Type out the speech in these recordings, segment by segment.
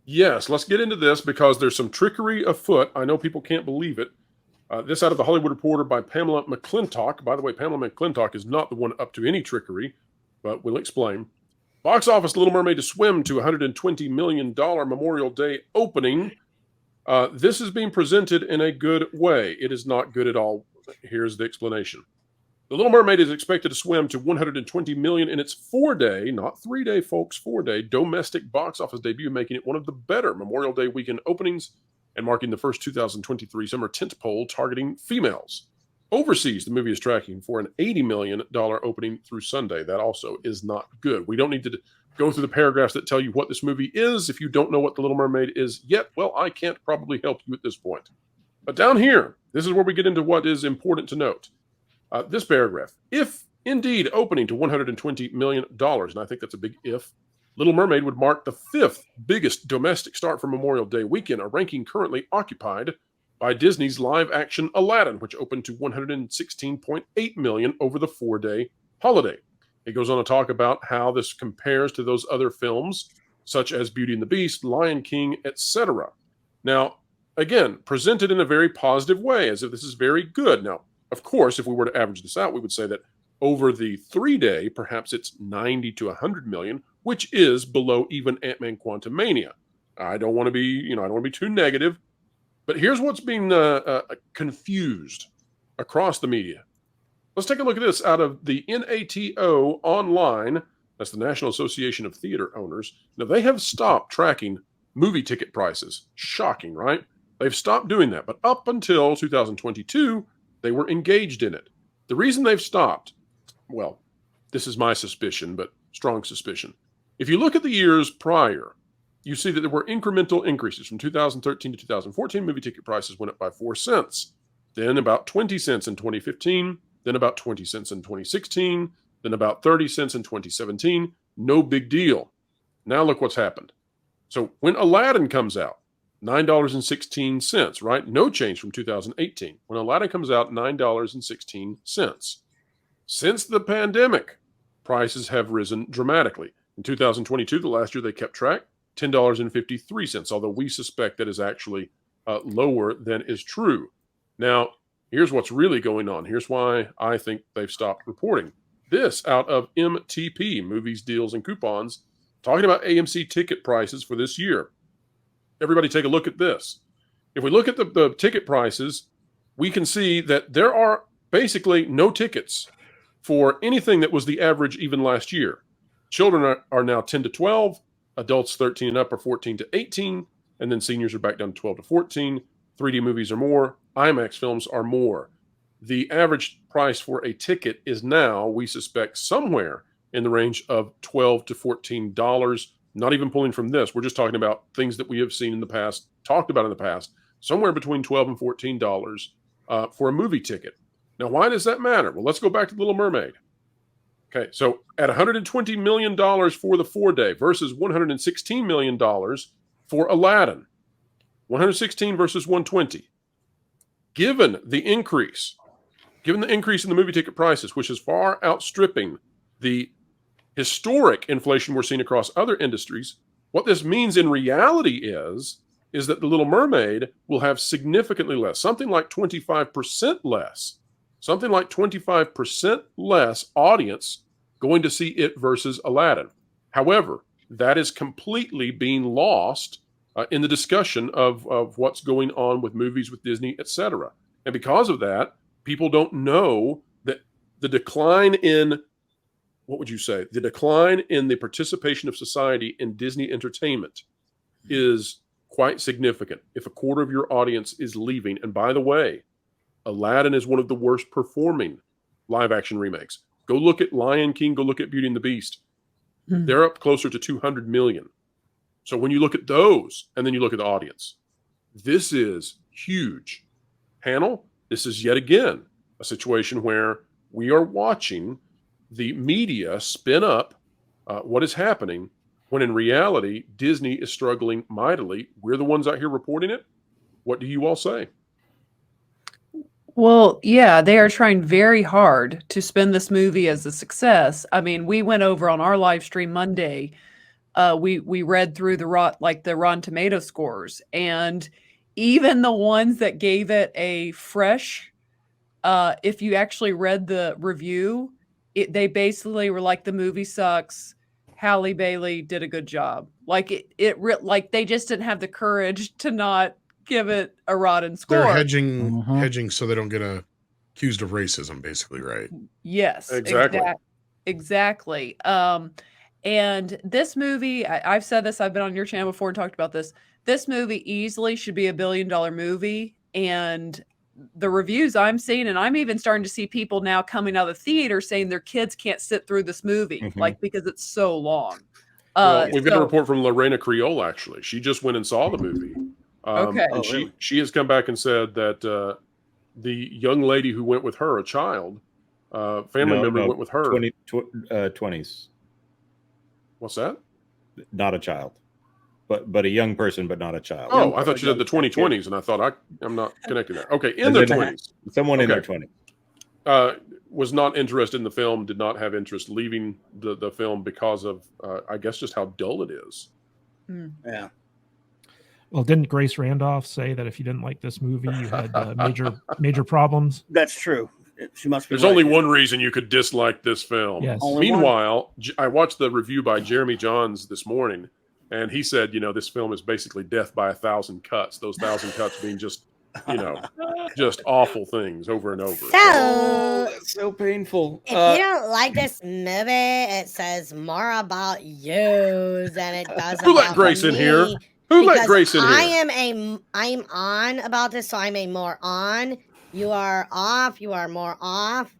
Yes, let's get into this because there's some trickery afoot. I know people can't believe it. This out of the Hollywood Reporter by Pamela McClintock. By the way, Pamela McClintock is not the one up to any trickery, but we'll explain. Box office Little Mermaid to swim to $120 million Memorial Day opening. This is being presented in a good way. It is not good at all. Here's the explanation. The Little Mermaid is expected to swim to 120 million in its 4-day, not 3-day, folks, 4-day domestic box office debut, making it one of the better Memorial Day weekend openings and marking the first 2023 summer tentpole targeting females. Overseas, the movie is tracking for an $80 million opening through Sunday. That also is not good. We don't need to go through the paragraphs that tell you what this movie is. If you don't know what The Little Mermaid is yet, well, I can't probably help you at this point. But down here, this is where we get into what is important to note. This paragraph, if indeed opening to $120 million, and I think that's a big if, Little Mermaid would mark the 5th biggest domestic start for Memorial Day weekend, a ranking currently occupied by Disney's live-action Aladdin, which opened to $116.8 million over the 4-day holiday. It goes on to talk about how this compares to those other films, such as Beauty and the Beast, Lion King, etc. Now, again, presented in a very positive way, as if this is very good. Now, of course, if we were to average this out, we would say that over the 3-day, perhaps it's 90 to 100 million, which is below even Ant-Man Quantumania. I don't want to be, I don't want to be too negative, but here's what's being confused across the media. Let's take a look at this out of the NATO Online. That's the National Association of Theater Owners. Now, they have stopped tracking movie ticket prices. Shocking, right? They've stopped doing that. But up until 2022, they were engaged in it. The reason they've stopped, well, this is my suspicion, but strong suspicion. If you look at the years prior, you see that there were incremental increases. From 2013 to 2014, movie ticket prices went up by 4 cents. Then about 20 cents in 2015. Then about 20 cents in 2016. Then about 30 cents in 2017. No big deal. Now look what's happened. So when Aladdin comes out, $9.16, right? No change from 2018. When Aladdin comes out, $9.16. Since the pandemic, prices have risen dramatically. In 2022, the last year they kept track, $10.53, although we suspect that is actually lower than is true. Now, here's what's really going on. Here's why I think they've stopped reporting. This out of MTP, Movies, Deals, and Coupons, talking about AMC ticket prices for this year. Everybody take a look at this. If we look at the ticket prices, we can see that there are basically no tickets for anything that was the average even last year. Children are now 10 to 12, adults 13 and up are 14 to 18, and then seniors are back down to 12 to 14. 3D movies are more, IMAX films are more. The average price for a ticket is now, we suspect, somewhere in the range of $12 to $14. Not even pulling from this. We're just talking about things that we have seen in the past, talked about in the past, somewhere between $12 and $14 for a movie ticket. Now, why does that matter? Well, let's go back to Little Mermaid. Okay, so at $120 million for the 4-day versus $116 million for Aladdin. 116 versus 120. Given the increase in the movie ticket prices, which is far outstripping the historic inflation we're seeing across other industries, what this means in reality is that The Little Mermaid will have significantly less, something like 25% less audience going to see it versus Aladdin. However, that is completely being lost in the discussion of what's going on with movies with Disney, etc. And because of that, people don't know that the decline in the decline in the participation of society in Disney entertainment is quite significant if a quarter of your audience is leaving. And by the way, Aladdin is one of the worst performing live action remakes. Go look at Lion King, go look at Beauty and the Beast. They're up closer to 200 million. So when you look at those and then you look at the audience, this is huge. Panel, this is yet again a situation where we are watching the media spin up what is happening when in reality, Disney is struggling mightily. We're the ones out here reporting it. What do you all say? Well, yeah, they are trying very hard to spin this movie as a success. I mean, we went over on our live stream Monday we read through the Rotten Tomato scores, and even the ones that gave it a fresh, if you actually read the review, they basically were like, the movie sucks. Halle Bailey did a good job. Like like they just didn't have the courage to not give it a rotten score. They're hedging so they don't get accused of racism, basically, right? Yes, exactly. And this movie, I've said this, I've been on your channel before and talked about this. This movie easily should be $1 billion movie. And the reviews I'm seeing, and I'm even starting to see people now coming out of the theater saying their kids can't sit through this movie, like, because it's so long. Well, we've got a report from Lorena Creole, actually. She just went and saw the movie. Okay. And she has come back and said that the young lady who went with her, a child, family member went with her. 20s. What's that? Not a child, but a young person, but not a child. Oh, I thought you said the 2020s, and I thought I'm not connecting that. Okay, in their 20s. Someone in their 20s. Was not interested in the film, did not have interest leaving the film because of, I guess, just how dull it is. Yeah. Well, didn't Grace Randolph say that if you didn't like this movie, you had major problems? That's true. She must be. There's only one reason you could dislike this film. Yes. Meanwhile, I watched the review by Jeremy Johns this morning, and he said, this film is basically death by 1,000 cuts. Those 1,000 cuts being just, just awful things over and over. So that's so painful. If you don't like this movie, it says more about you than it does Who let about Grace in me. here? Who let Because Grace in here? I am on about this, so I'm a more on. You are off. You are more off.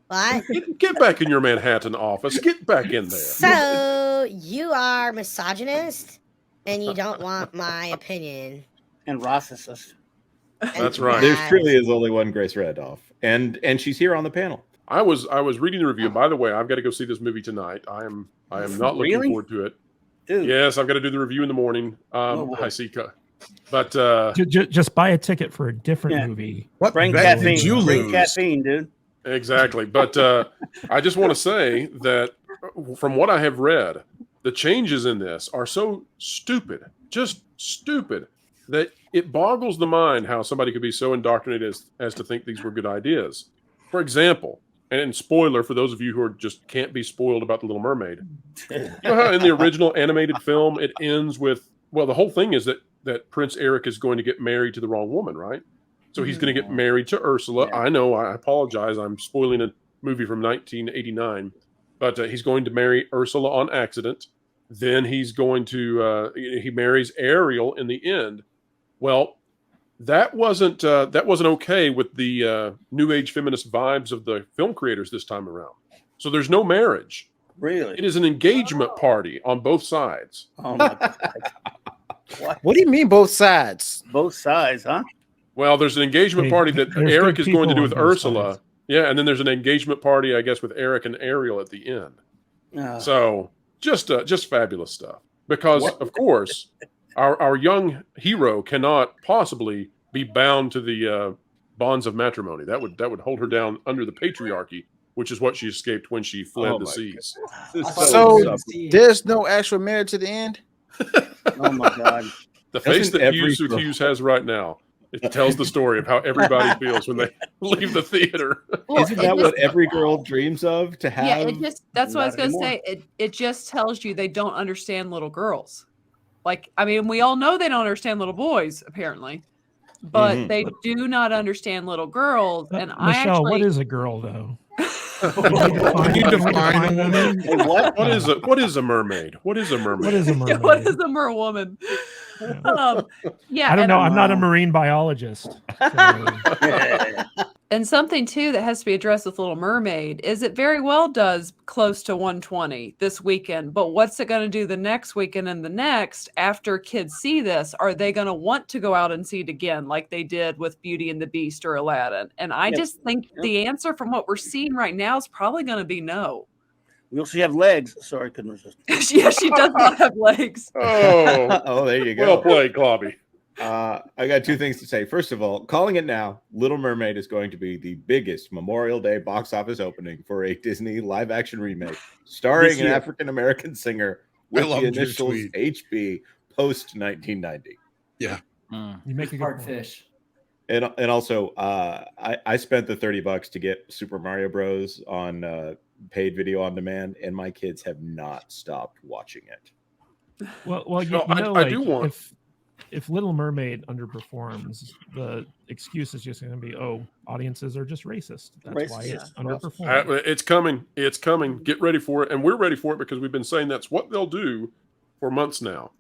What? Get back in your Manhattan office. Get back in there. So you are misogynist, and you don't want my opinion. And racist. That's right. There truly is only one Grace Randolph, and she's here on the panel. I was reading the review. By the way, I've got to go see this movie tonight. I am not looking forward to it. Dude. Yes, I've got to do the review in the morning. I see. But just buy a ticket for a different movie. What Bring bet caffeine. did you Bring lose? caffeine, dude. exactly. But I just want to say that from what I have read, the changes in this are so stupid, just stupid, that it boggles the mind how somebody could be so indoctrinated as to think these were good ideas. For example, and spoiler for those of you who are just can't be spoiled about The Little Mermaid. You know how in the original animated film it ends with, well, the whole thing is that Prince Eric is going to get married to the wrong woman, right? So he's going to get married to Ursula. Yeah. I know, I apologize. I'm spoiling a movie from 1989. But he's going to marry Ursula on accident. Then he's going to, he marries Ariel in the end. Well, that wasn't okay with the new age feminist vibes of the film creators this time around. So there's no marriage. Really? It is an engagement party on both sides. Oh my God. What do you mean both sides? Both sides, huh? Well, there's an engagement party that Eric is going to do with Ursula. Sides. Yeah, and then there's an engagement party, I guess, with Eric and Ariel at the end. So just fabulous stuff. Because, of course, our young hero cannot possibly be bound to the bonds of matrimony. That would hold her down under the patriarchy, which is what she escaped when she fled the seas. So there's no actual marriage at the end? Oh my God. The face that Hughes has right now, it tells the story of how everybody feels when they leave the theater. Well, isn't that what every girl dreams of, to have? Yeah, that's what I was going to say. It just tells you they don't understand little girls. Like, I mean, we all know they don't understand little boys, apparently, but they do not understand little girls. And Michelle, what is a girl, though? Can you define a woman? Hey, what is a mermaid? What is a mermaid? What is a mermaid? Yeah, what is a merwoman? I don't know. I'm not a marine biologist. So. And something too that has to be addressed with Little Mermaid is it very well does close to 120 this weekend, but what's it going to do the next weekend and the next after kids see this? Are they going to want to go out and see it again like they did with Beauty and the Beast or Aladdin? And I just think the answer from what we're seeing right now is probably going to be no. Will she have legs? Sorry, couldn't resist. Yeah, she does not have legs. Oh, there you go. Well played, Clobby. I got two things to say. First of all, calling it now, Little Mermaid is going to be the biggest Memorial Day box office opening for a Disney live-action remake starring an African-American singer with loved the your initials tweet. HB post 1990. Yeah. You make a good Hard point. fish. And also, I spent the $30 to get Super Mario Bros. On paid video on demand, and my kids have not stopped watching it. Well, So you know, I like do want- if Little Mermaid underperforms, the excuse is just going to be, oh, audiences are just racist. That's why it Racist. underperformed. It's coming. It's coming. Get ready for it. And we're ready for it because we've been saying that's what they'll do for months now.